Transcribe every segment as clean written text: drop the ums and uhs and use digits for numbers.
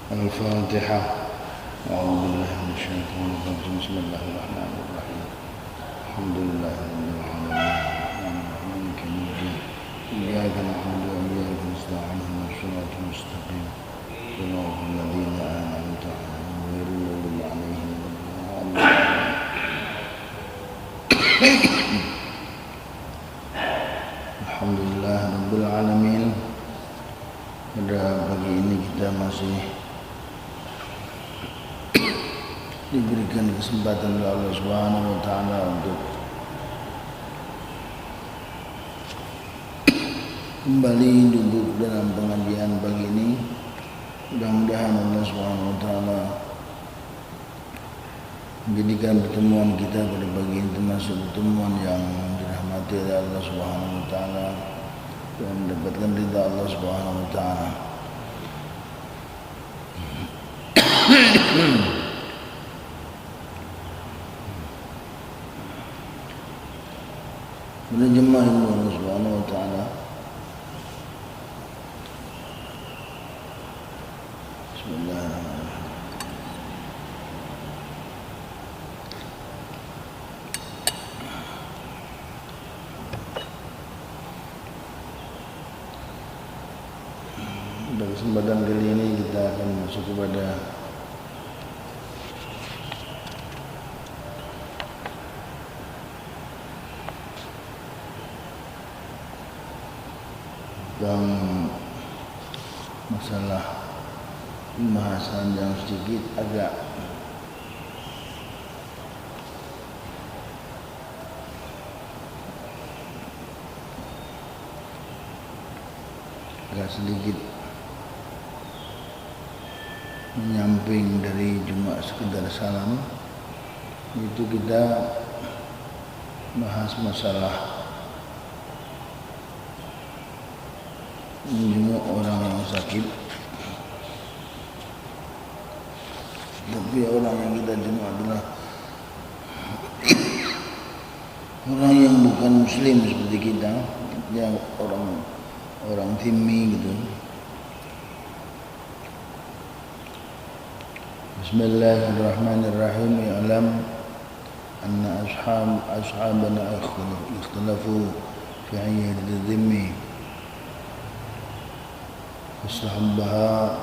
الفاتحة. أعوذ بالله من الشيطان الرجيم. بسم الله الرحمن الرحيم. الحمد لله رب العالمين الرحمن الرحيم مالك يوم الدين. إياك نعبد وإياك نستعين اهدنا الصراط المستقيم صراط الذين أنعمت عليهم غير المغضوب عليهم ولا الضالين. Alhamdulillah Rabbil Alamin. Pada pagi ini kita masih diberikan kesempatan oleh Allah Subhanahu wa taala untuk kembali duduk dalam pengajian pagi ini. Mudah-mudahan Allah Subhanahu wa taala menjadikan pertemuan kita pada pagi ini termasuk pertemuan yang dirahmati oleh Allah Subhanahu wa taala dan mendapatkan ridha Allah Subhanahu wa taala. Menjemah ilmu Allah Subhanahu wa taala. Bismillahirrahmanirrahim. Pada kesempatan kali ini kita akan masuk kepada tentang masalah pembahasan yang sedikit agak sedikit menyamping dari cuma sekedar salam. Itu kita bahas masalah menjenguk orang yang sakit. Tapi orang yang kita jenguk adalah orang yang bukan muslim seperti kita, yang orang zimmi gitu. Bismillahirrahmanirrahim. I'lam anna ashabana ikhtalafu fi ayyadi dhimmi fastahabbaha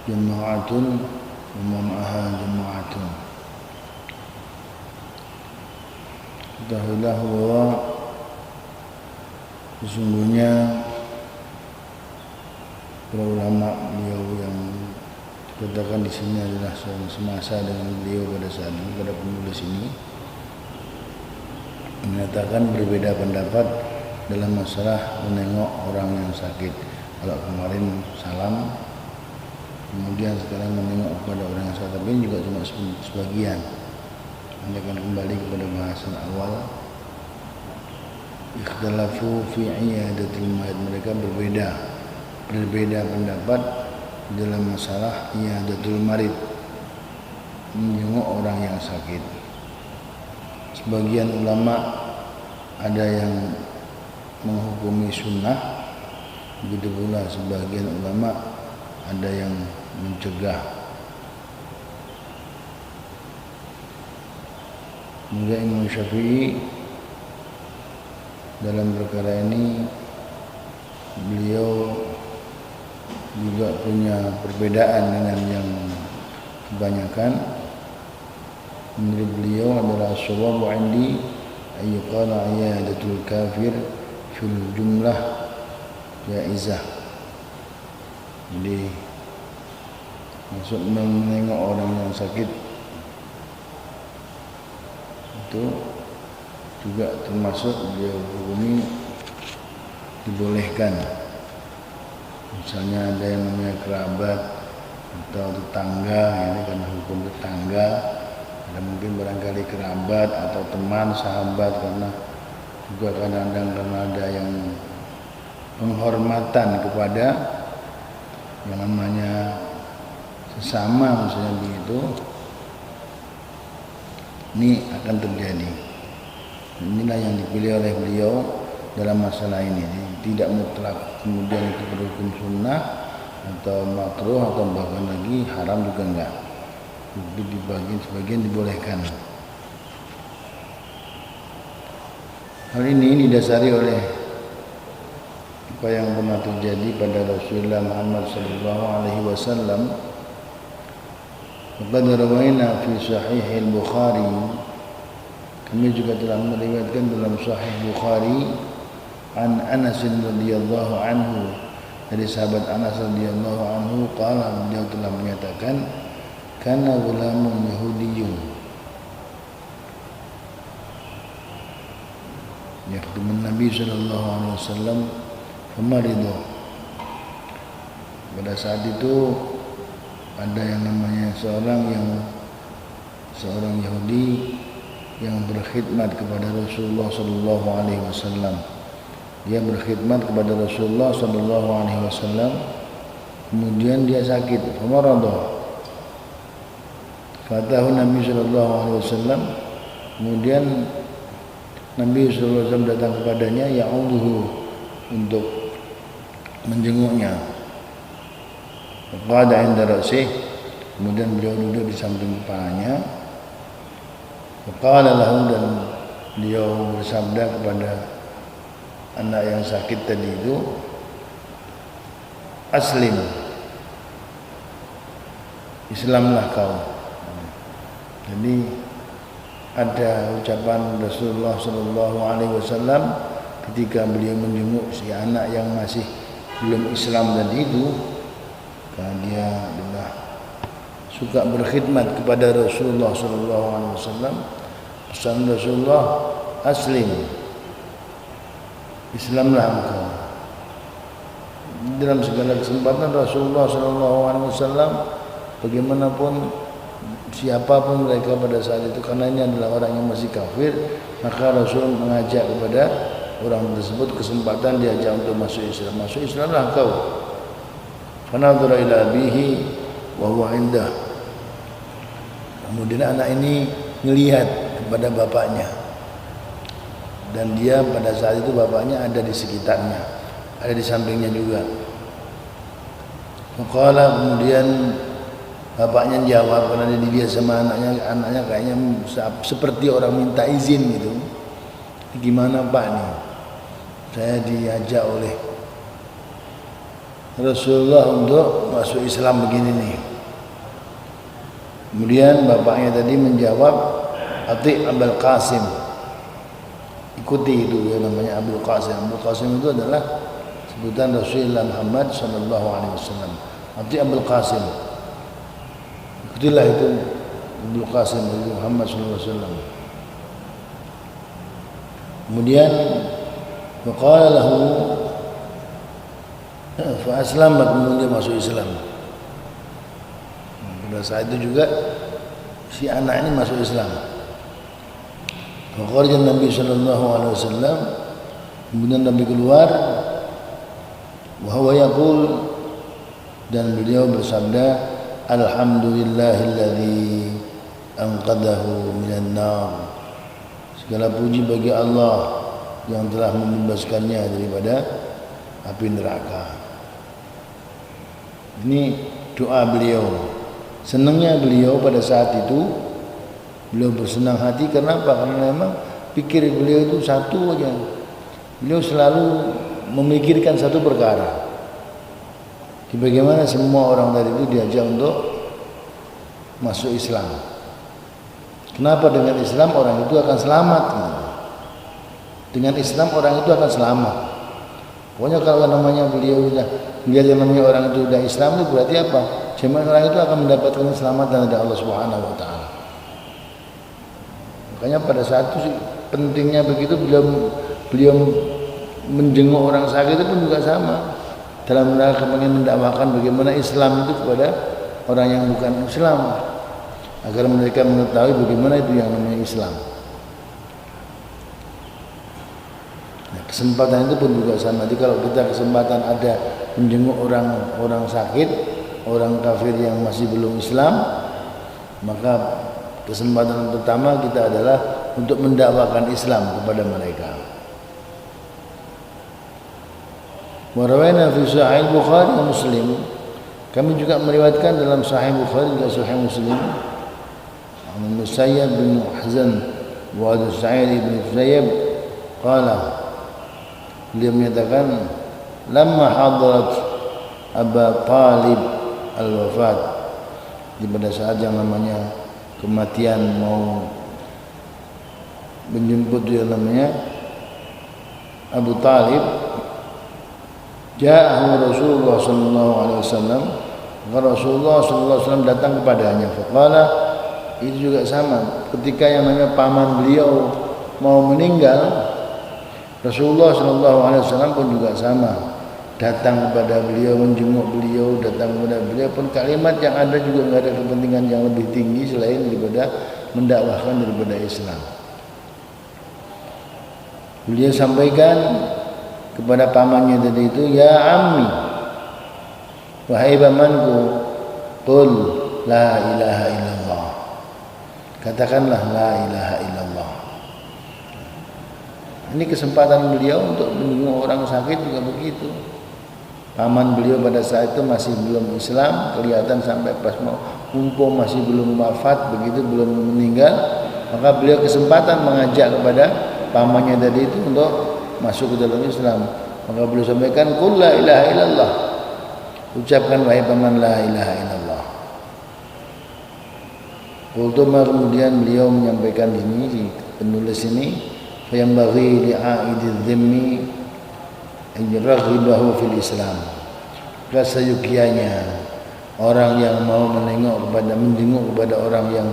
jama'atun wa ma'aha jama'atun. Ketahuilah bahwa sesungguhnya para ulama beliau yang dikatakan di sini adalah semasa dengan beliau pada saat ini, pada penulis ini menyatakan berbeda pendapat dalam masalah menengok orang yang sakit. Kalau kemarin salam, kemudian sekarang menengok kepada orang yang sakit, tapi juga cuma sebagian. Anda akan kembali kepada bahasan awal. Ikhtalafu fi iyadatil mayit, mereka berbeda pendapat dalam masalah iyadatul marid, menjenguk orang yang sakit. Sebagian ulama ada yang menghukumi sunnah, begitu pula sebagian ulama ada yang mencegah. Kemudian Imam Syafi'i dalam perkara ini beliau juga punya perbedaan dengan yang kebanyakan. Menurut beliau adalah shawabu indi ayyuqala iyadatul kafir fil jumlah jaizah. Jadi maksud menengok orang yang sakit itu juga termasuk beliau hukumi dibolehkan. Misalnya ada yang namanya kerabat atau tetangga, ini karena hukum tetangga. Ada mungkin barangkali kerabat atau teman, sahabat, karena juga kadang-kadang karena ada yang penghormatan kepada yang namanya sesama, misalnya begitu. Ini akan terjadi. Inilah yang dipilih oleh beliau dalam masalah ini. Tidak mutlak kemudian itu berhukum sunnah, atau makruh atau bahkan lagi haram juga enggak. Tapi di sebagian dibolehkan. Hal ini didasari oleh apa yang pernah terjadi pada Rasulullah Muhammad sallallahu alaihi wasallam. Qad rawaina fi sahih al-Bukhari, kami juga telah meriwayatkan dalam sahih Bukhari an Anas radhiyallahu anhu, dari sahabat Anas radhiyallahu anhu qala, beliau telah menyatakan kana ghulamun yahudiyyun yakhdumun Nabi sallallahu alaihi wasallam famaridu. Pada saat itu ada yang namanya seorang Yahudi yang berkhidmat kepada Rasulullah sallallahu alaihi wasallam. Dia berkhidmat kepada Rasulullah sallallahu alaihi wasallam, kemudian dia sakit, famarada. Fatahu Nabi sallallahu alaihi wasallam, kemudian Nabi sallallahu alaihi wasallam datang kepadanya, ya'uduhu, untuk menjenguknya. Qada inda ra'sih, kemudian beliau duduk di samping kepalanya. Qala lahu, dan beliau bersabda kepada anak yang sakit tadi itu, aslim, Islamlah kau. Jadi ada ucapan Rasulullah sallallahu alaihi wasallam ketika beliau menjenguk si anak yang masih belum Islam tadi itu, karena dia adalah suka berkhidmat kepada Rasulullah sallallahu alaihi wasallam. Pesan Rasulullah, aslim, Islamlah engkau. Dalam segala kesempatan Rasulullah sallallahu alaihi wasallam, bagaimanapun siapapun mereka pada saat itu, karena ini adalah orang yang masih kafir, maka Rasul mengajak kepada orang tersebut kesempatan diajak untuk masuk Islam. Masuk Islamlah engkau. Fanadhara ila abihi wa huwa indah. Kemudian anak ini melihat kepada bapaknya, dan dia pada saat itu bapaknya ada di sekitarnya, ada di sampingnya juga. Maka kemudian bapaknya jawab, karena dia sama anaknya kayaknya seperti orang minta izin gitu. Gimana Pak nih? Saya diajak oleh Rasulullah untuk masuk Islam begini nih. Kemudian bapaknya tadi menjawab, Ati Abul Qasim, ikuti itu ya, namanya Abul Qasim. Abul Qasim itu adalah sebutan Rasulullah Muhammad sallallahu alaihi wasallam. Ati Abul Qasim, ikutilah itu Abul Qasim dari Muhammad sallallahu alaihi wasallam. Kemudian faqala lahu fa aslama, kemudian dia masuk Islam. Pada saat itu juga si anak ini masuk Islam. Kharaja Nabi sallallahu alaihi wasallam, kemudian Nabi keluar, wa huwa yaqul, dan beliau bersabda, alhamdulillahilladzi anqadahu minan nar. Segala puji bagi Allah yang telah membebaskannya daripada api neraka. Ini doa beliau. Senangnya beliau pada saat itu, beliau bersenang hati. Kenapa? Karena memang pikir beliau itu satu aja. Beliau selalu memikirkan satu perkara. Bagaimana semua orang tadi itu diajak untuk masuk Islam. Kenapa dengan Islam orang itu akan selamat? Dengan Islam orang itu akan selamat. Pokoknya kalau namanya beliau sudah melihat yang namanya orang itu sudah Islam, itu berarti apa? Cuma orang itu akan mendapatkan keselamatan dari Allah Subhanahu wa taala. Makanya pada saat itu pentingnya begitu, beliau menjenguk orang sakit itu pun juga sama. Dalam rangka ingin mendakwakan bagaimana Islam itu kepada orang yang bukan Islam, agar mereka mengetahui bagaimana itu yang namanya Islam. Nah, kesempatan itu pun juga sama. Jadi kalau kita kesempatan ada menjenguk orang sakit, orang kafir yang masih belum Islam, maka kesempatan pertama kita adalah untuk mendakwakan Islam kepada mereka. Wa rawaina fi sahih Bukhari wa Muslim, Kami juga meriwayatkan dalam Sahih Bukhari dan Sahih Muslim Musayyab bin Muhzan wa Sa'id bin Musayyab qala, dia menyatakan lamma hadarat Aba Talib al-wafat, di pada saat yang namanya kematian mau menjemput dia namanya Abu Talib, ja'ahu Rasulullah sallallahu alaihi wasallam, Rasulullah sallallahu alaihi wasallam datang kepadanya. Faqala, itu juga sama ketika yang namanya paman beliau mau meninggal, Rasulullah sallallahu alaihi wasallam pun juga sama, datang kepada beliau, menjenguk beliau, datang kepada beliau pun kalimat yang ada juga enggak ada kepentingan yang lebih tinggi selain daripada mendakwahkan daripada Islam. Beliau sampaikan kepada pamannya tadi itu, ya ammi, wahai pamanku, qul la ilaha illallah, katakanlah la ilaha illallah. Ini kesempatan beliau untuk menjenguk orang sakit juga begitu. Paman beliau pada saat itu masih belum Islam, kelihatan sampai pas mau mumpung masih belum wafat, begitu belum meninggal, maka beliau kesempatan mengajak kepada pamannya tadi itu untuk masuk ke dalam Islam. Maka beliau sampaikan, qul la ilaha illallah, ucapkan wahai paman la ilaha illallah. Kultuma, kemudian beliau menyampaikan ini, si penulis ini, fayambaghi li'aididz dzimmi yuraghibahu fil Islam. Keseyogianya orang yang mau menjenguk kepada orang yang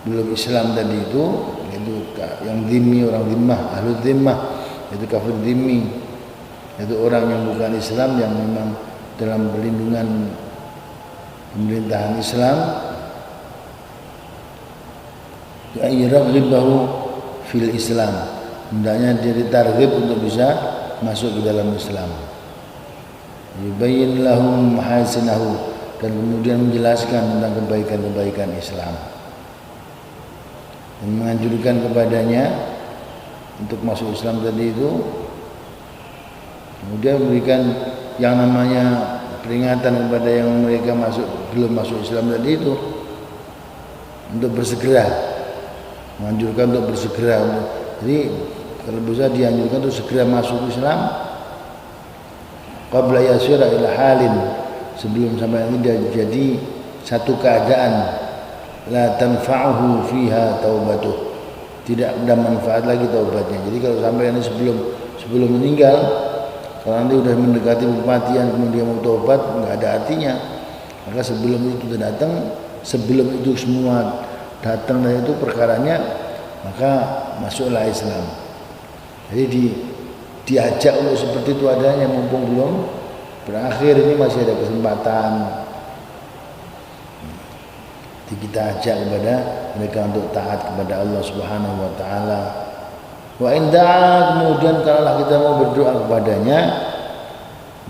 belum Islam tadi itu, yaitu yang dhimmi, orang dhimmah, ahlu dhimmah, yaitu kafir dhimmi, yaitu orang yang bukan Islam, yang memang dalam perlindungan pemerintahan Islam, yuraghibahu fil Islam, hendaknya dia ditarghib untuk bisa masuk ke dalam Islam. Yubayyin lahum mahasinahu, dan kemudian menjelaskan tentang kebaikan-kebaikan Islam, dan menganjurkan kepadanya untuk masuk Islam tadi itu. Kemudian memberikan yang namanya peringatan kepada yang mereka belum masuk Islam tadi itu, untuk bersegera, menganjurkan untuk bersegera. Jadi kalau bisa dianjurkan untuk segera masuk Islam qabla yasira ila halin, sebelum sampai nanti dia jadi satu keadaan la tanfa'uhu fiha taubatuh, tidak ada manfaat lagi taubatnya. Jadi kalau sampai nanti sebelum meninggal, kalau nanti sudah mendekati kematian kemudian mau taubat, enggak ada artinya. Maka sebelum itu datang, sebelum itu semua datang dan itu perkaranya, maka masuklah Islam. Jadi diajak untuk seperti itu adanya, mumpung belum berakhir ini masih ada kesempatan. Jadi kita ajak kepada mereka untuk taat kepada Allah Subhanahu wa taala. Wa in da'a, kemudian kalau kita mau berdoa kepadanya,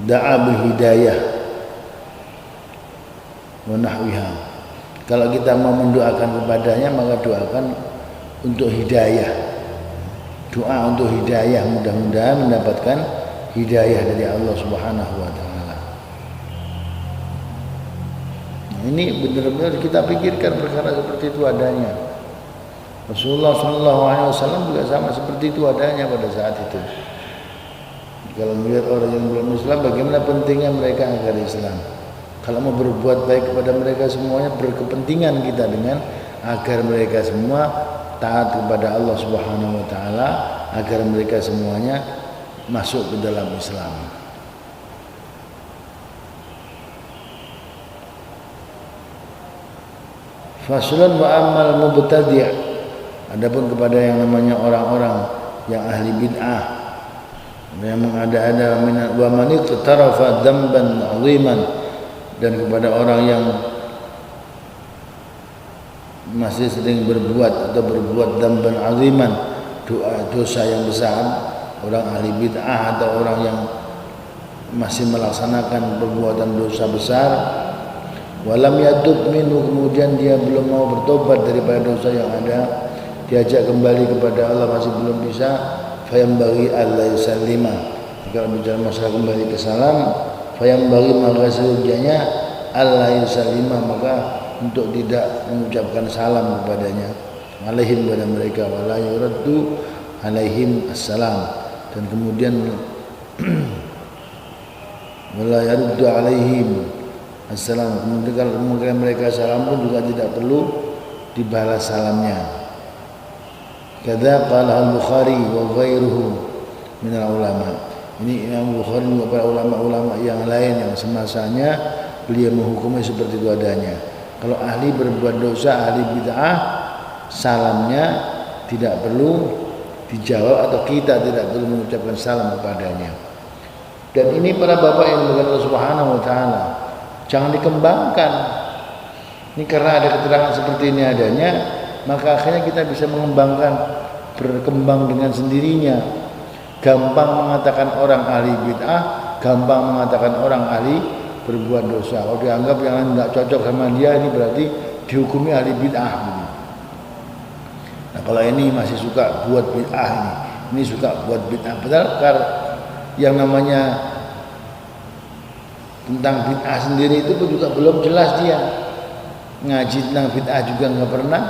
da'a bil hidayah wa nahwiha. Kalau kita mau mendoakan kepadanya, maka doakan untuk hidayah. Doa untuk hidayah, mudah-mudahan mendapatkan hidayah dari Allah Subhanahu wa taala. Ini benar-benar kita pikirkan perkara seperti itu adanya. Rasulullah sallallahu alaihi wasallam juga sama seperti itu adanya pada saat itu. Kalau melihat orang yang belum Islam, bagaimana pentingnya mereka agar Islam. Kalau mau berbuat baik kepada mereka semuanya, berkepentingan kita dengan agar mereka semua taat kepada Allah Subhanahu wa taala, agar mereka semuanya masuk ke dalam Islam. Faslun wa amal mubtadi', adapun kepada yang namanya orang-orang yang ahli bid'ah, yang mengada-ada wa man iqtarafa dzamban 'aziman, dan kepada orang yang masih sering berbuat dzamban 'aziman, dosa yang besar, orang ahli bid'ah atau orang yang masih melaksanakan perbuatan dosa besar, walam yatub minhu, kemudian dia belum mau bertobat daripada dosa yang ada, diajak kembali kepada Allah masih belum bisa, fayambaghi alla yusallima, kalau bicara masalah kembali ke salam, Fayam bagi maka seyogianya Allah yusallima, maka untuk tidak mengucapkan salam kepadanya, alaihim kepada mereka, wala yuraddu alaihim assalam, dan kemudian wala yaruddu alaihim assalam, kemudian kalau mereka salam pun juga tidak perlu dibalas salamnya. Kadza qala al-Bukhari wa ghairuhu min al-ulama. Ini Imam Bukhari dan para ulama-ulama yang lain yang semasanya beliau menghukumi seperti itu adanya. Kalau ahli berbuat dosa, ahli bid'ah, salamnya tidak perlu dijawab atau kita tidak perlu mengucapkan salam kepadanya. Dan ini para bapak yang dimuliakan Allah Subhanahu wa taala, jangan dikembangkan. Ini karena ada keterangan seperti ini adanya, maka akhirnya kita bisa mengembangkan, berkembang dengan sendirinya. Gampang mengatakan orang ahli bid'ah, gampang mengatakan orang ahli berbuat dosa. Kalau dianggap yang tidak cocok sama dia, ini berarti dihukumi ahli bid'ah. Nah, kalau ini masih suka buat bid'ah, ini suka buat bid'ah. Padahal yang namanya tentang bid'ah sendiri itu pun juga belum jelas dia. Ngaji tentang bid'ah juga nggak pernah.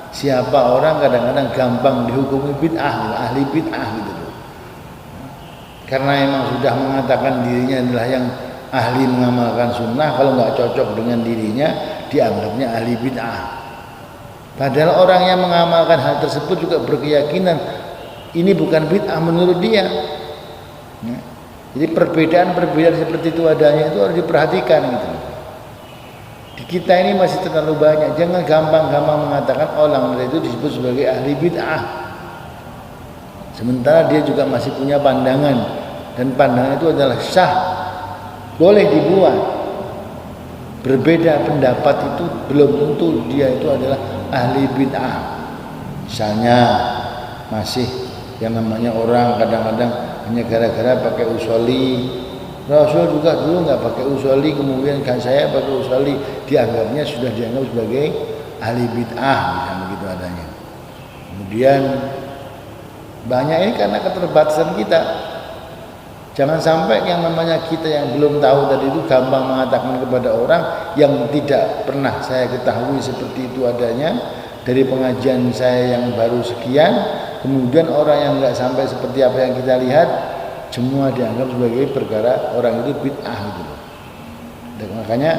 Siapa orang kadang-kadang gampang dihukumi bid'ah, ahli bid'ah gitu. Karena memang sudah mengatakan dirinya adalah yang ahli mengamalkan sunnah, kalau nggak cocok dengan dirinya dianggapnya ahli bid'ah. Padahal orang yang mengamalkan hal tersebut juga berkeyakinan ini bukan bid'ah menurut dia. Jadi perbedaan-perbedaan seperti itu adanya itu harus diperhatikan gitu. Di kita ini masih terlalu banyak. Jangan gampang-gampang mengatakan orang itu disebut sebagai ahli bid'ah. Sementara dia juga masih punya pandangan, dan pandangan itu adalah sah, boleh dibuat. Berbeda pendapat itu belum tentu dia itu adalah ahli bid'ah. Misalnya masih yang namanya orang kadang-kadang hanya gara-gara pakai usoli. Rasul juga dulu nggak pakai usoli, kemudian kan saya pakai usoli, dianggapnya sudah dianggap sebagai ahli bid'ah, misalnya begitu adanya. Kemudian banyak ini karena keterbatasan kita. Jangan sampai yang namanya kita yang belum tahu tadi itu gampang mengatakan kepada orang yang tidak pernah saya ketahui seperti itu adanya dari pengajian saya yang baru sekian, kemudian orang yang nggak sampai seperti apa yang kita lihat, semua dianggap sebagai perkara orang itu bid'ah gitu. Dan makanya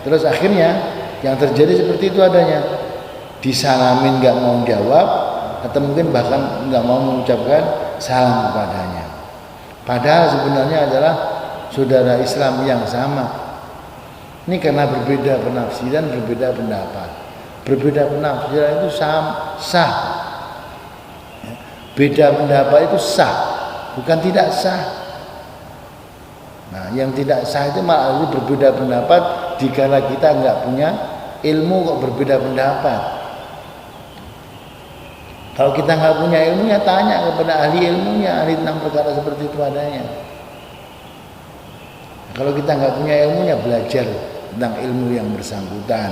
terus akhirnya yang terjadi seperti itu adanya, disalamin nggak mau jawab, atau mungkin bahkan nggak mau mengucapkan salam kepadanya. Padahal sebenarnya adalah saudara Islam yang sama. Ini karena berbeda penafsiran, berbeda pendapat. Berbeda penafsiran itu sah. Beda pendapat itu sah, bukan tidak sah. Nah, yang tidak sah itu malah berbeda pendapat dikala kita nggak punya ilmu kok berbeda pendapat. Kalau kita nggak punya ilmunya, tanya kepada ahli ilmunya, ahli tentang perkara seperti itu adanya. Kalau kita nggak punya ilmunya, belajar tentang ilmu yang bersangkutan,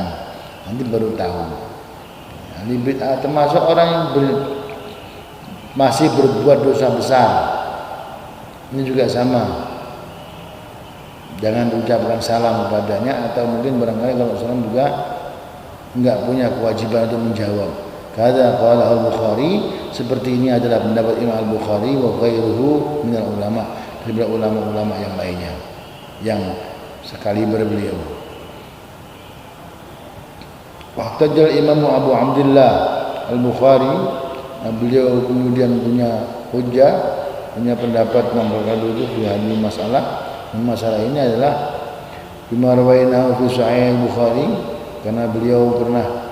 nanti baru tahu. Ahli bid'ah termasuk orang yang masih berbuat dosa besar. Ini juga sama. Jangan ucapkan salam kepadanya, atau mungkin barangkali kalau salam juga nggak punya kewajiban untuk menjawab. Kada qala al-Bukhari, seperti ini adalah pendapat Imam al-Bukhari wa ghairuhu minal ulama, dari ulama-ulama yang lainnya yang sekali beliau. Wahtajal Imam Abu Abdullah al-Bukhari, beliau kemudian punya hujjah, punya pendapat nomor itu di hadis masalah. Masalah ini adalah bima rawainahu fi sahih al-Bukhari, karena beliau pernah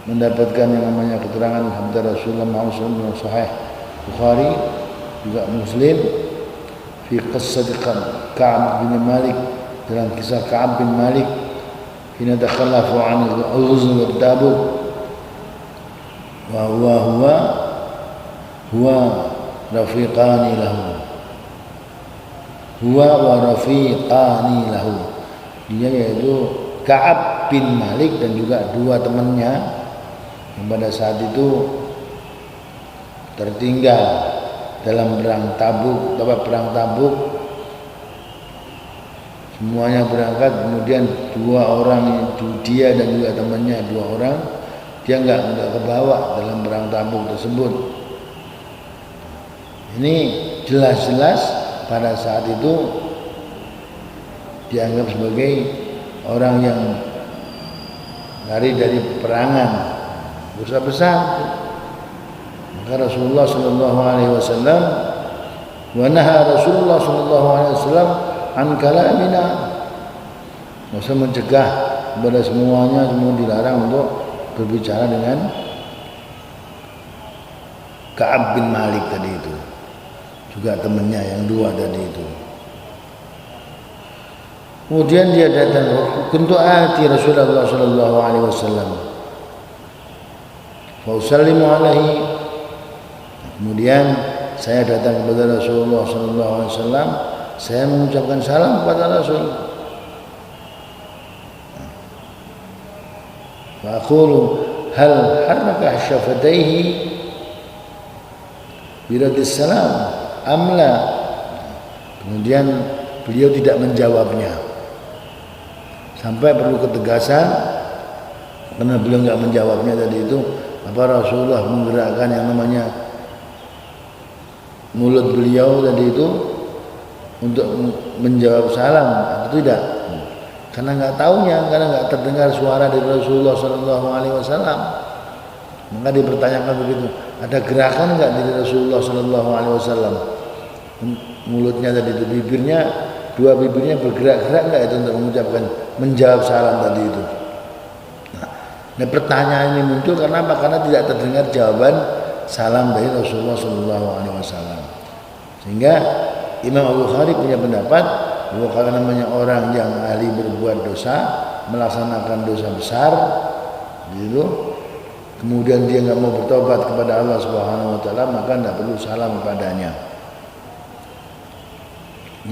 mendapatkan yang namanya keterangan hadis Rasulullah Muhammad sahih Bukhari juga Muslim fi qissah Ka'ab bin Malik, dalam kisah Ka'ab bin Malik hina takhallafu an al-ghuzw wa Tabuk wa huwa rafiqani lahu, huwa wa rafiqani lahu, dia yaitu Ka'ab bin Malik dan juga dua temannya yang pada saat itu tertinggal dalam perang Tabuk semuanya berangkat, kemudian dua orang itu dia dan juga temannya dua orang, dia nggak kebawa dalam perang Tabuk tersebut. Ini jelas-jelas pada saat itu dianggap sebagai orang yang lari dari peperangan besar-besar. Maka Rasulullah Sallallahu Alaihi Wasallam Rasulullah Sallallahu Alaihi Wasallam an kalamina, masa mencegah kepada semuanya, semua dilarang untuk berbicara dengan Ka'ab bin Malik tadi itu, juga temannya yang dua tadi itu. Kemudian dia datang, kuntu ati Rasulullah Sallallahu Alaihi Wasallam fa usallimu alaihi. Kemudian saya datang kepada Rasulullah Sallallahu Alaihi Wasallam, saya mengucapkan salam kepada Rasul. Fa aqulu hal harraka syafataihi bi raddis salam amla. Kemudian beliau tidak menjawabnya, sampai perlu ketegasan karena beliau nggak menjawabnya tadi itu. Apa Rasulullah menggerakkan yang namanya mulut beliau tadi itu untuk menjawab salam atau tidak? Karena nggak taunya, karena nggak terdengar suara dari Rasulullah Sallallahu Alaihi Wasallam. Maka dipertanyakan begitu, ada gerakan nggak dari Rasulullah Sallallahu Alaihi Wasallam? Mulutnya tadi itu, bibirnya, dua bibirnya bergerak-gerak nggak itu untuk mengucapkan menjawab salam tadi itu? Nah, pertanyaan ini muncul karena apa? Karena tidak terdengar jawaban salam dari Rasulullah Sallallahu Alaihi Wasallam. Sehingga Imam Al-Bukhari punya pendapat bahwa kalau namanya orang yang ahli berbuat dosa, melaksanakan dosa besar, gitu, kemudian dia nggak mau bertobat kepada Allah Subhanahu Wa Taala, maka tidak perlu salam kepadanya.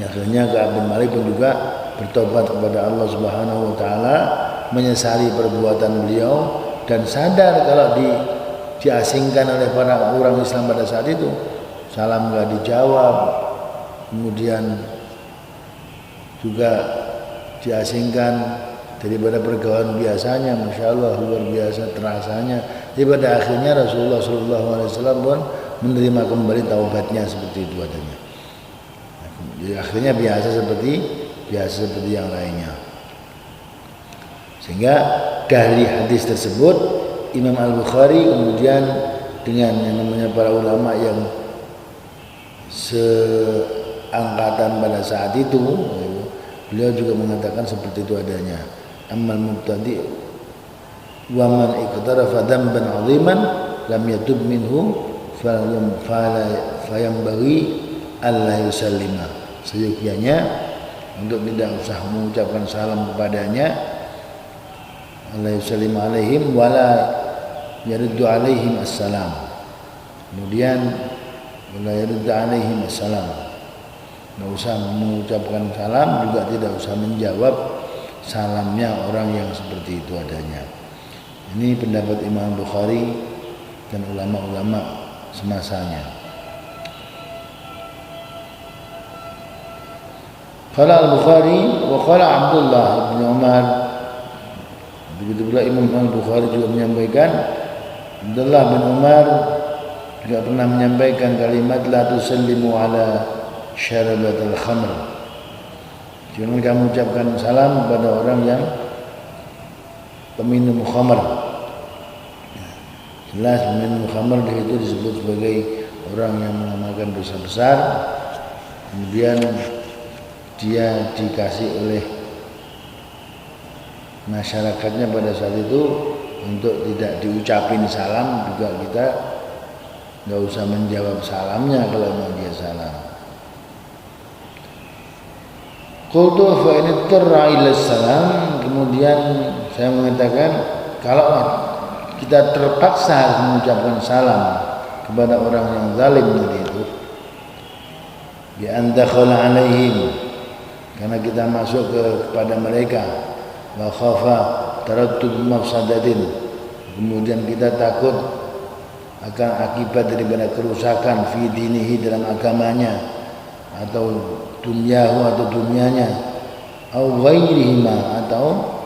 Akhirnya Ka'ab bin Malik pun juga bertobat kepada Allah Subhanahu Wa Taala, menyesali perbuatan beliau dan sadar kalau diasingkan oleh para orang Islam pada saat itu, salam nggak dijawab, kemudian juga diasingkan daripada pergaulan biasanya, masya Allah luar biasa terasanya. Jadi pada akhirnya Rasulullah SAW pun menerima kembali taubatnya seperti itu adanya. Jadi akhirnya biasa seperti yang lainnya. Sehingga dari hadis tersebut Imam Al-Bukhari kemudian dengan yang namanya para ulama yang seangkatan pada saat itu, beliau juga mengatakan seperti itu adanya. Ammal mubtadi wa man iqtarafa dhanban 'aziman lam yatub minhu fayambaghi alla yusallima. Seyogyanya untuk tidak usah mengucapkan salam kepadanya, alla yusallima alaihim wala yaruddu alaihim assalam. Kemudian wala yaruddu alaihim assalam, tidak usah mengucapkan salam, juga tidak usah menjawab salamnya orang yang seperti itu adanya. Ini pendapat Imam Bukhari dan ulama-ulama semasanya. Qala Al-Bukhari wa qala Abdullah bin Umar. Begitu pula Imam Al-Bukhari juga menyampaikan, Abdullah bin Umar juga pernah menyampaikan kalimat la tusallimu ala syarabatul khamr. Jangan kamu ucapkan salam kepada orang yang peminum khamr. Jelas peminum khamr itu disebut sebagai orang yang mengamalkan dosa besar, kemudian dia dikasih oleh masyarakatnya pada saat itu untuk tidak diucapin salam, juga kita nggak usah menjawab salamnya kalau mau dia salam. Qultu fa in tarra ila salam, kemudian saya mengatakan kalau kita terpaksa harus mengucapkan salam kepada orang yang zalim tadi itu, bi an dakhala alaihim, karena kita masuk kepada mereka, wa khafa tarattub mafsadatin, kemudian kita takut akan akibat daripada kerusakan fi dinihi dalam agamanya, atau dunyahu atau dunianya, au ghairihima, atau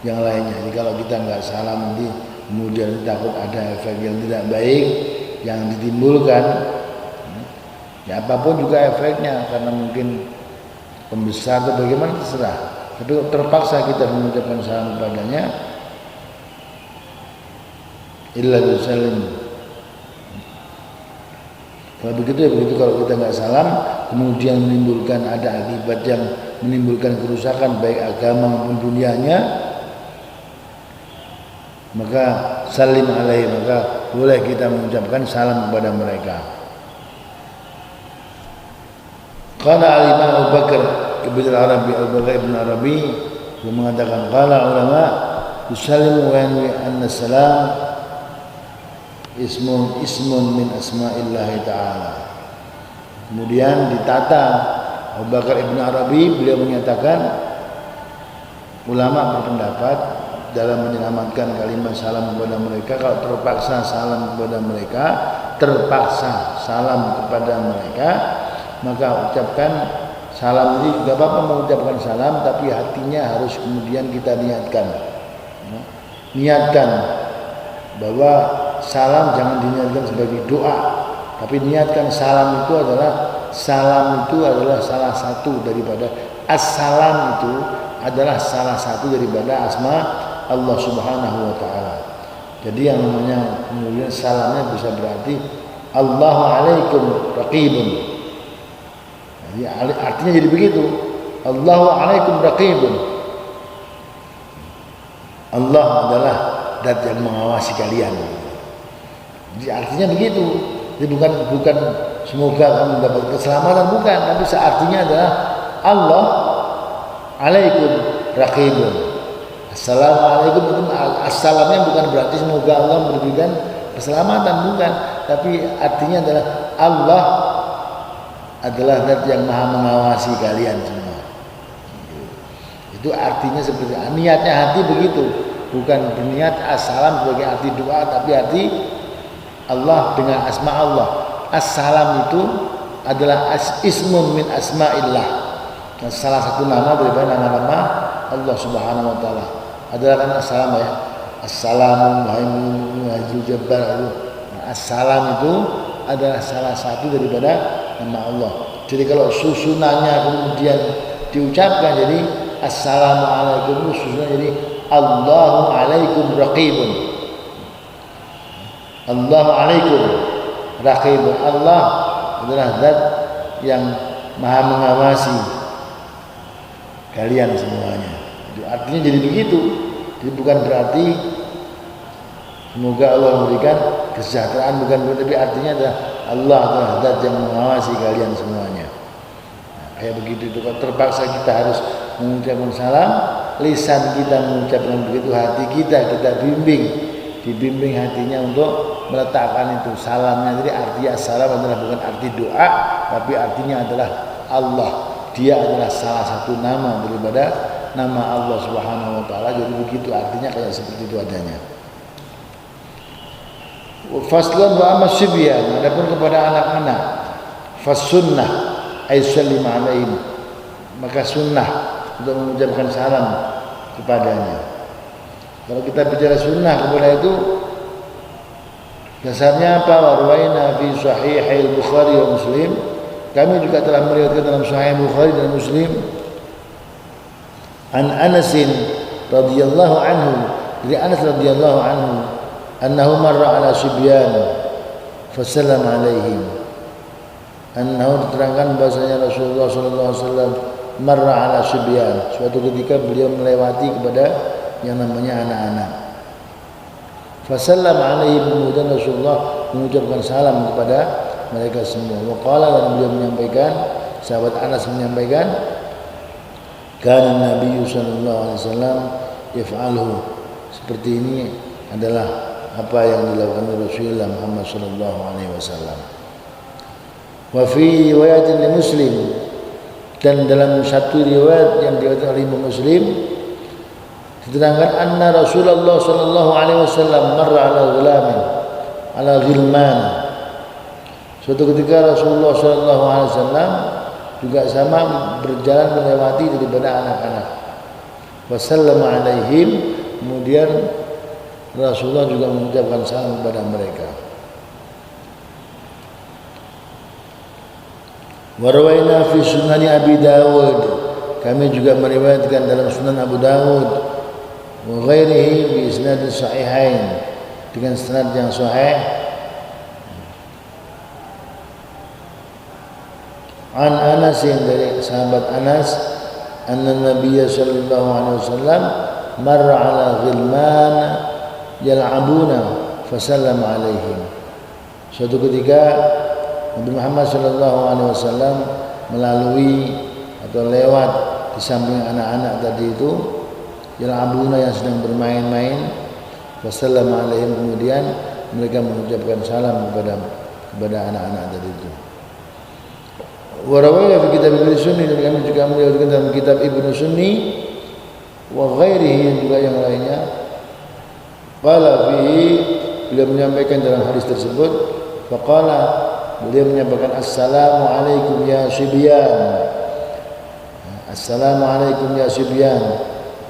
yang lainnya. Jadi kalau kita nggak salam nanti kemudian takut ada efek yang tidak baik yang ditimbulkan, ya apapun juga efeknya, karena mungkin pembesar atau bagaimana terserah, tapi terpaksa kita mengucapkan salam kepadanya, illa bisalim. Kalau begitu ya begitu. Kalau kita nggak salam kemudian menimbulkan ada akibat yang menimbulkan kerusakan baik agama maupun dunianya, maka salim alaihi, maka boleh kita mengucapkan salam kepada mereka. Qala al-Imam Abu Bakar Ibn Arabi, Abu Bakar Ibn Arabi mengatakan, qala ulama yusallimu wa yanwi anna salam ismun min asma'illahi ta'ala. Kemudian ditata Abu Bakar Ibn Arabi, beliau menyatakan ulama berpendapat dalam menyelamatkan kalimat salam kepada mereka, kalau terpaksa salam kepada mereka, maka ucapkan salam ini. Tidak apa-apa mengucapkan salam, tapi hatinya harus kemudian kita niatkan bahwa salam jangan diniatkan sebagai doa, tapi niatkan salam itu adalah salah satu daripada assalam, itu adalah salah satu daripada asma Allah Subhanahu wa taala. Jadi yang namanya kemudian salamnya bisa berarti Allahu alaikum raqibun. Jadi artinya jadi begitu. Allahu alaikum raqibun. Allah adalah zat yang mengawasi kalian. Jadi artinya begitu. Jadi bukan semoga kamu mendapat keselamatan, bukan, tapi seartinya adalah Allah alaikum raqibun. Assalamualaikum itu assalamnya bukan berarti semoga Allah memberikan keselamatan, bukan, tapi artinya adalah Allah adalah zat yang maha mengawasi kalian semua. Itu artinya seperti niatnya hati begitu, bukan berniat assalam sebagai arti doa, tapi arti Allah dengan asma Allah. Assalam itu adalah ismun min asma'illah, dan salah satu nama daripada nama-nama Allah Subhanahu wa taala adalah kan assalam ya. Assalamu muhaimin wahidul jabbar. Assalam itu adalah salah satu daripada nama Allah. Jadi kalau susunannya kemudian diucapkan jadi assalamualaikum, susunannya jadi Allahu alaikum raqibun. Allahu alaikum raqibun. Allah adalah zat yang maha mengawasi kalian semuanya. Itu artinya jadi begitu. Jadi bukan berarti semoga Allah memberikan kesejahteraan, bukan berarti, tapi artinya adalah Allah adalah zat yang mengawasi kalian semuanya. Nah, kayak begitu itu. Kalau terpaksa kita harus mengucapkan salam, lisan kita mengucapkan begitu, hati kita dibimbing hatinya untuk meletakkan itu salamnya. Jadi arti assalam adalah bukan arti doa, tapi artinya adalah Allah. Dia adalah salah satu nama daripada nama Allah Subhanahu wa taala. Jadi begitu artinya, kayak seperti itu adanya. Faslun wa amma sibyan, adapun kepada anak-anak, fasunnah ay sallim alaihim, maka sunnah untuk mengucapkan salam kepadanya. Kalau kita bicara sunnah kepada itu, dasarnya apa? Warwaina fi sahih al-Bukhari wa Muslim, kami juga telah meriwayatkan dalam Sahih Bukhari dan Muslim, an Anas radhiyallahu anhu, dari Anas radhiyallahu anhu, annahu marra ala sibyan fasallam alaihim. Annahu diterangkan bahasanya Rasulullah sallallahu alaihi wasallam marra ala sibyan, suatu ketika beliau melewati kepada yang namanya anak-anak. Fasallam alaihim, kemudian Rasulullah mengucapkan salam kepada mereka semua. Waqala, dan beliau menyampaikan, sahabat Anas menyampaikan, kana Nabi sallallahu alaihi wasallam yaf'aluhu, seperti ini adalah apa yang dilakukan Rasulullah Muhammad sallallahu alaihi wasallam. Wa fi riwayatin li Muslim, dan dalam satu riwayat yang diriwayatkan oleh Imam Muslim, diterangkan anna Rasulullah sallallahu alaihi wasallam marra ala ghulamin ala ghilman. Suatu ketika Rasulullah sallallahu alaihi wasallam juga sama berjalan melewati daripada anak-anak. Wasallama alaihim, kemudian Rasulullah juga mengucapkan salam kepada mereka. Warwaina fi sunani Abi Dawud, kami juga meriwayatkan dalam Sunan Abu Dawud wa ghairihi bi isnad sahihain, dengan sanad yang sahih. An Anas, dari sahabat Anas, anna Nabiy sallallahu alaihi wasallam marra ala ghilman yal'abuna fasallama alaihim. Suatu ketika Nabi Muhammad sallallahu alaihi wasallam melalui atau lewat di samping anak-anak tadi itu, yal'abuna, yang sedang bermain-main, fasallama alaihim, kemudian mereka mengucapkan salam kepada anak-anak tadi itu. Warawaya fi kitab Ibnu Sunni, dan kami juga meriwayatkan dalam kitab Ibnu Sunni wa ghairihi, juga yang lainnya. Qala fihi, beliau menyampaikan dalam hadis tersebut, faqala, beliau menyampaikan, assalamu alaikum ya sibyan, assalamu alaikum ya sibyan,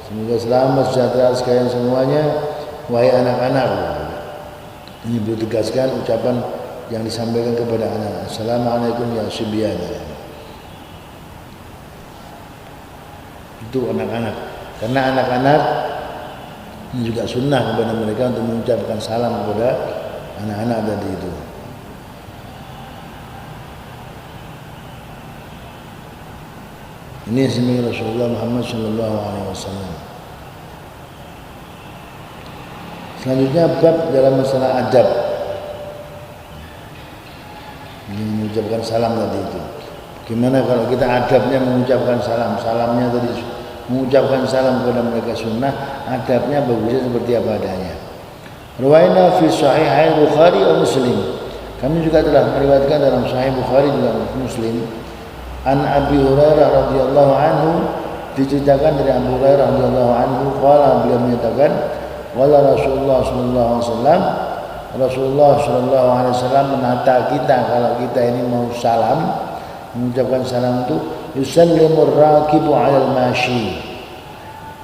semoga selamat sejahtera sekalian semuanya wahai anak-anak. Ini beliau tegaskan ucapan yang disampaikan kepada anak, assalamualaikum ya sibyan, itu anak-anak, karena anak-anak ini juga sunnah kepada mereka untuk mengucapkan salam kepada anak-anak tadi itu. Ini semua Rasulullah Muhammad sallallahu alaihi wasallam. Selanjutnya bab dalam masalah adab, mengucapkan salam tadi itu. Gimana kalau kita adabnya mengucapkan salam? Salamnya tadi mengucapkan salam kepada mereka sunnah, adabnya bagusnya seperti apa adanya. Riwayatna fi sahih Bukhari wa Muslim. Kami juga telah meriwayatkan dalam Sahih Bukhari juga Muslim. An Abi Hurairah radhiyallahu anhu, diceritakan dari Abu Hurairah radhiyallahu anhu, qala, beliau menyatakan, wala Rasulullah sallallahu alaihi wasallam, Rasulullah sallallahu alaihi wasallam menata kita kalau kita ini mau salam, mengucapkan salam itu, yusallimur raqibu 'alal mashi.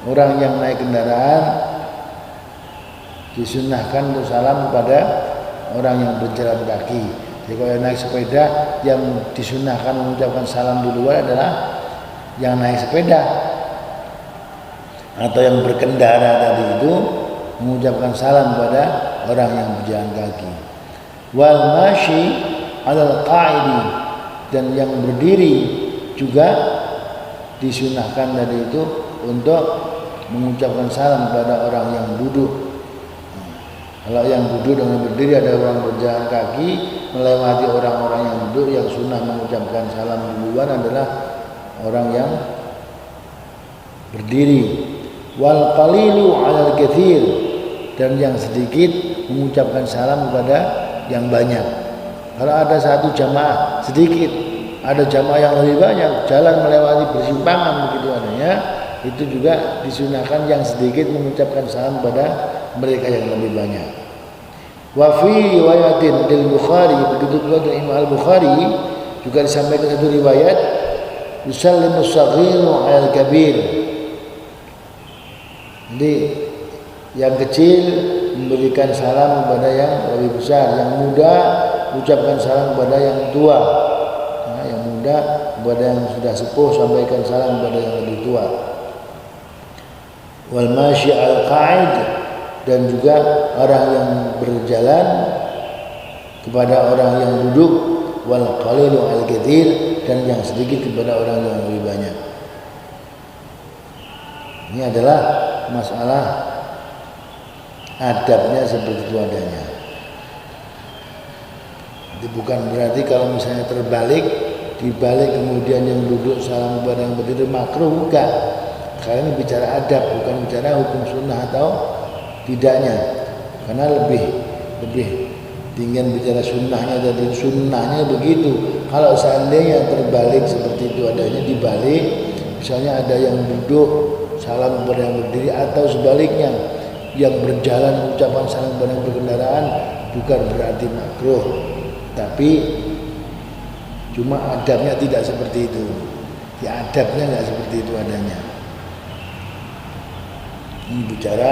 Orang yang naik kendaraan disunnahkan untuk salam kepada orang yang berjalan kaki. Jadi kalau yang naik sepeda, yang disunnahkan mengucapkan salam duluan adalah yang naik sepeda, atau yang berkendara tadi itu mengucapkan salam kepada orang yang berjalan kaki. Wal mashi 'alal qa'idi, dan yang berdiri juga disunahkan tadi itu untuk mengucapkan salam kepada orang yang duduk. Kalau yang duduk dengan berdiri, ada orang berjalan kaki melewati orang-orang yang duduk, yang sunnah mengucapkan salam duluan adalah orang yang berdiri. Wal qalilu 'alal katsir, dan yang sedikit mengucapkan salam kepada yang banyak. Kalau ada satu jamaah sedikit, ada jamaah yang lebih banyak, jalan melewati persimpangan begitu adanya, itu juga disunahkan yang sedikit mengucapkan salam kepada mereka yang lebih banyak. Wa fi riwayatin del Bukhari, begitu pula dari Imam Al-Bukhari juga disampaikan satu riwayat, yusallimu saghiru 'alal kabir. Jadi yang kecil memberikan salam kepada yang lebih besar, yang muda ucapkan salam kepada yang tua, yang muda kepada yang sudah sepuh sampaikan salam kepada yang lebih tua. Wal mashi al qa'id, dan juga orang yang berjalan kepada orang yang duduk. Wal qalilu al katsir, dan yang sedikit kepada orang yang lebih banyak. Ini adalah masalah adabnya seperti itu adanya. Jadi bukan berarti kalau misalnya terbalik, dibalik kemudian yang duduk salam kepada yang berdiri makruh, bukan. Karena ini bicara adab, bukan bicara hukum sunnah atau tidaknya. Karena lebih tinggal bicara sunnahnya, dan sunnahnya begitu. Kalau seandainya terbalik seperti itu adanya, dibalik, misalnya ada yang duduk salam kepada yang berdiri, atau sebaliknya yang berjalan ucapan salam kepada yang berkendaraan, bukan berarti makruh, tapi Cuma adabnya tidak seperti itu. Ya, adabnya nggak seperti itu adanya. Ini bicara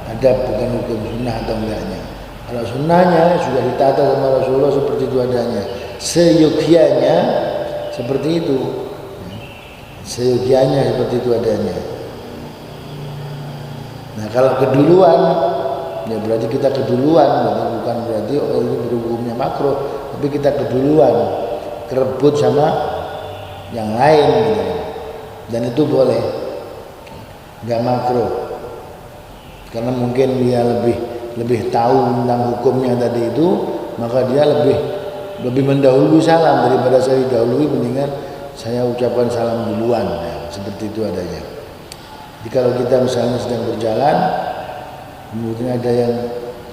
adab, bukan hukum sunnah atau enggaknya. Kalau sunnahnya sudah ditata sama Rasulullah seperti itu adanya, seyogianya seperti itu, seyogianya seperti itu adanya. Nah kalau keduluan, ya berarti kita keduluan, bukan berarti ini berhukumnya makruh, tapi kita keduluan, kerebut sama yang lain gitu. Dan itu boleh, nggak makruh, karena mungkin dia lebih tahu tentang hukumnya tadi itu, maka dia lebih mendahului salam daripada saya dahului, mendingan saya ucapkan salam duluan, ya, seperti itu adanya. Jadi kalau kita misalnya sedang berjalan, kemudian ada yang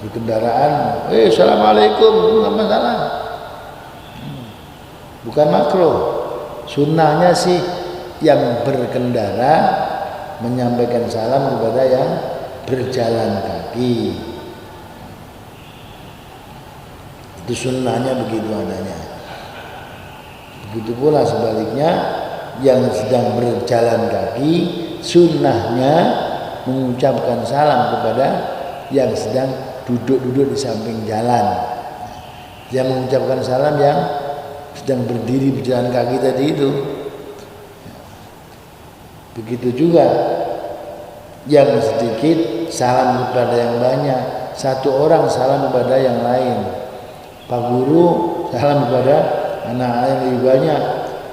berkendaraan, assalamualaikum, nggak masalah, bukan makruh. Sunnahnya sih yang berkendara menyampaikan salam kepada yang berjalan kaki. Itu sunnahnya begitu adanya. Begitu pula sebaliknya, yang sedang berjalan kaki sunnahnya mengucapkan salam kepada yang sedang duduk-duduk di samping jalan. Dia mengucapkan salam yang sedang berdiri berjalan kaki tadi itu. Begitu juga yang sedikit salam kepada yang banyak. Satu orang salam kepada yang lain. Pak guru salam kepada anak yang lebih banyak,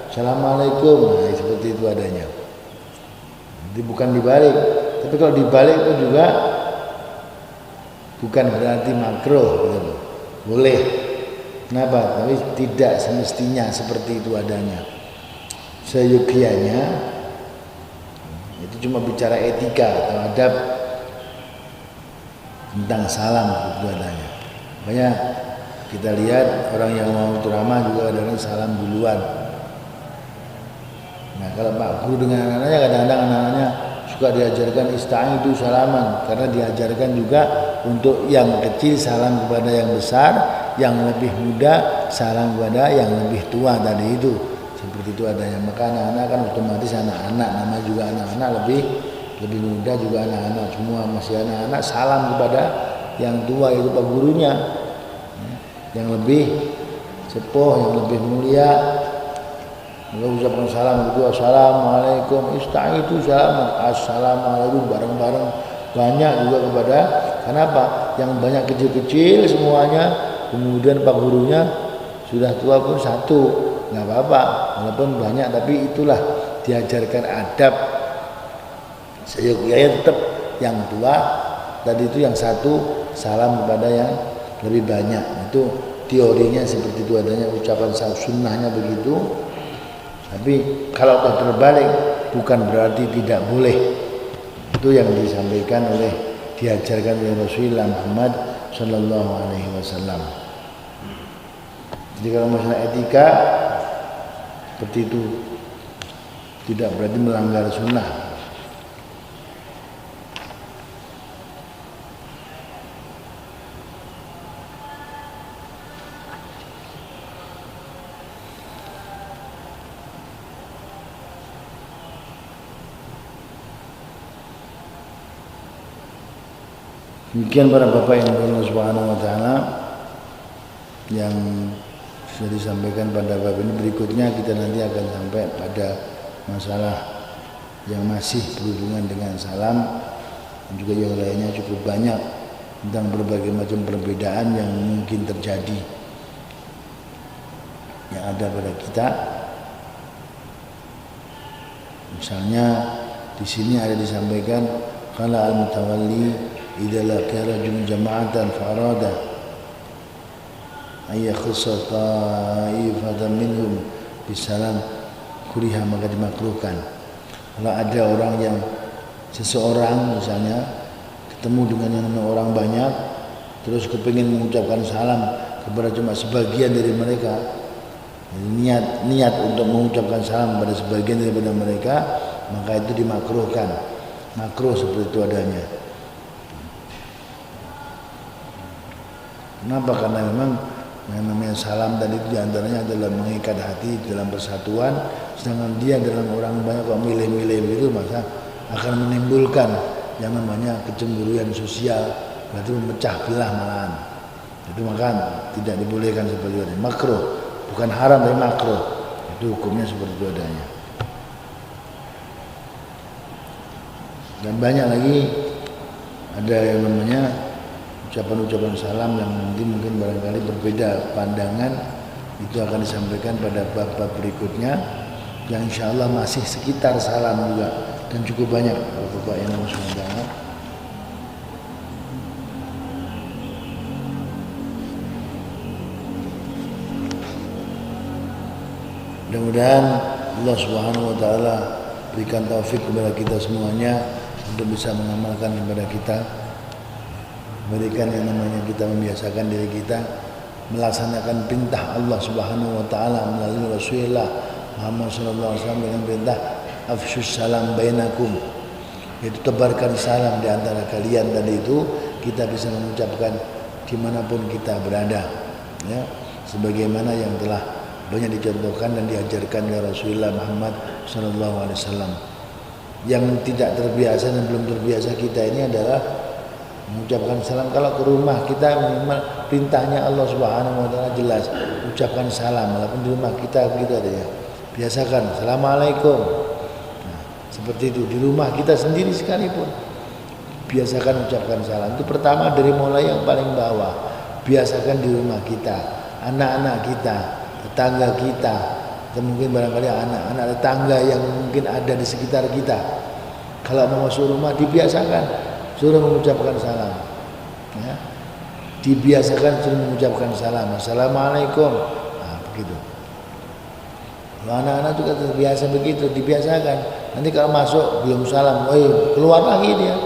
assalamualaikum. Nah, seperti itu adanya. Jadi bukan dibalik. Tapi kalau dibalik itu juga bukan berarti makruh, gitu. Boleh. Kenapa? Tapi tidak semestinya seperti itu adanya. Seyogianya itu cuma bicara etika atau adab tentang salam itu adanya. Makanya kita lihat orang yang mau ceramah juga ada salam duluan. Nah kalau Pak Guru dengan anak-anaknya, kadang-kadang anak-anaknya suka diajarkan ista'idu salaman, karena diajarkan juga untuk yang kecil salam kepada yang besar, yang lebih muda salam kepada yang lebih tua tadi itu. Seperti itu adanya. Maka anak-anak kan otomatis anak-anak, nama juga anak-anak, lebih muda juga anak-anak, semua masih anak-anak, salam kepada yang tua itu Pak gurunya, yang lebih sepuh, yang lebih mulia. Maka ucapkan salam itu, assalamualaikum, ista'idu salaman, assalamualaikum, bareng-bareng banyak juga kepada, kenapa? Yang banyak kecil-kecil semuanya, kemudian Pak gurunya sudah tua pun satu, nggak apa-apa, walaupun banyak, tapi itulah diajarkan adab. Seyogianya tetap yang tua tadi itu, yang satu salam kepada yang lebih banyak. Itu teorinya seperti itu adanya, ucapan sunnahnya begitu. Tapi kalau terbalik bukan berarti tidak boleh. Itu yang disampaikan oleh, diajarkan oleh Rasulullah Muhammad Sallallahu Alaihi Wasallam. Jadi kalau masalah etika seperti itu tidak berarti melanggar sunnah. Demikian para bapak yang Allah Subhanahu wa taala yang sudah disampaikan pada bab ini. Berikutnya kita nanti akan sampai pada masalah yang masih berhubungan dengan salam, dan juga yang lainnya cukup banyak tentang berbagai macam perbedaan yang mungkin terjadi yang ada pada kita. Misalnya di sini ada disampaikan qala al-mutawalli idza laqiya rajulun jama'atan fa arada ay yakhassa ta'ifatan minhum bisalam kuriha, maka dimakruhkan. Kalau ada orang yang seseorang misalnya ketemu dengan yang namanya orang banyak, terus kepingin mengucapkan salam kepada cuma sebagian dari mereka, niat untuk mengucapkan salam kepada sebagian daripada mereka, maka itu dimakruhkan. Makruh seperti itu adanya. Kenapa? Karena memang Yang namanya salam tadi diantaranya adalah mengikat hati dalam persatuan. Sedangkan dia dalam orang banyak kok milih-milih itu, maka akan menimbulkan yang namanya kecemburuan sosial, berarti memecah belah malahan. Itu maka tidak dibolehkan seperti itu. Makruh, bukan haram tapi makruh. Itu hukumnya seperti itu adanya. Dan banyak lagi ada yang namanya ucapan-ucapan salam yang nanti mungkin barangkali berbeda pandangan, itu akan disampaikan pada bab-bab berikutnya yang insya Allah masih sekitar salam juga dan cukup banyak Bapak yang SWT. Mudah-mudahan Allah Subhanahu wa taala berikan taufik kepada kita semuanya untuk bisa mengamalkan kepada kita, berikan yang namanya kita membiasakan diri kita melaksanakan perintah Allah Subhanahu wa taala melalui Rasulullah Muhammad sallallahu alaihi wasallam dengan perintah afsyus salam bainakum, yaitu tebarkan salam di antara kalian. Dan itu kita bisa mengucapkan dimanapun kita berada, ya, sebagaimana yang telah banyak dicontohkan dan diajarkan oleh Rasulullah Muhammad sallallahu alaihi wasallam. Yang tidak terbiasa dan belum terbiasa kita ini adalah mengucapkan salam. Kalau ke rumah kita minimal perintahnya Allah Subhanahu wa taala jelas, ucapkan salam. Walaupun di rumah kita begitu adanya, biasakan assalamualaikum. Nah, seperti itu di rumah kita sendiri sekalipun biasakan ucapkan salam. Itu pertama dari mulai yang paling bawah, biasakan di rumah kita, anak-anak kita, tetangga kita, atau mungkin barangkali anak-anak tetangga yang mungkin ada di sekitar kita. Kalau mau masuk rumah dibiasakan suruh mengucapkan salam, ya. Dibiasakan suruh mengucapkan salam, assalamualaikum. Nah, begitu. Kalau anak-anak juga terbiasa begitu, dibiasakan. Nanti kalau masuk belum salam, keluar lagi dia.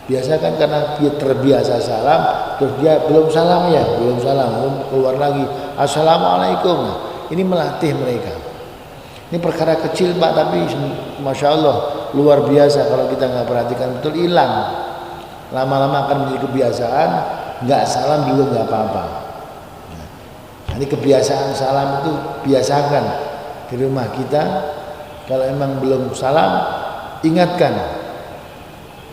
Biasakan karena dia terbiasa salam, terus dia belum salam, keluar lagi, assalamualaikum. Nah, ini melatih mereka. Ini perkara kecil Pak, tapi Masya Allah luar biasa. Kalau kita nggak perhatikan betul, hilang. Lama-lama akan menjadi kebiasaan. Nggak salam juga nggak apa-apa. Nah, ini kebiasaan salam itu biasakan di rumah kita. Kalau emang belum salam, ingatkan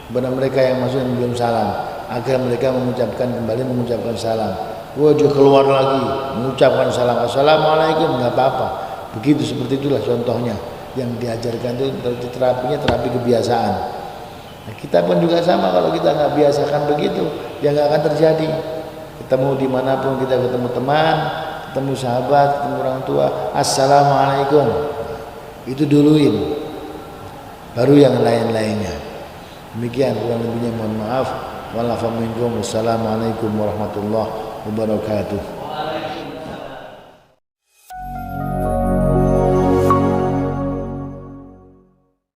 kepada mereka yang masuk yang belum salam, agar mereka kembali mengucapkan salam. Dia keluar lagi mengucapkan salam, assalamualaikum, nggak apa-apa. Begitu, seperti itulah contohnya yang diajarkan itu. Terapinya terapi kebiasaan. Nah, kita pun juga sama, kalau kita nggak biasakan begitu, ya nggak akan terjadi. Ketemu dimanapun kita, ketemu teman, ketemu sahabat, ketemu orang tua, assalamualaikum, itu duluin, baru yang lain-lainnya. Demikian, kurang lebihnya mohon maaf. Wassalamualaikum warahmatullahi wabarakatuh.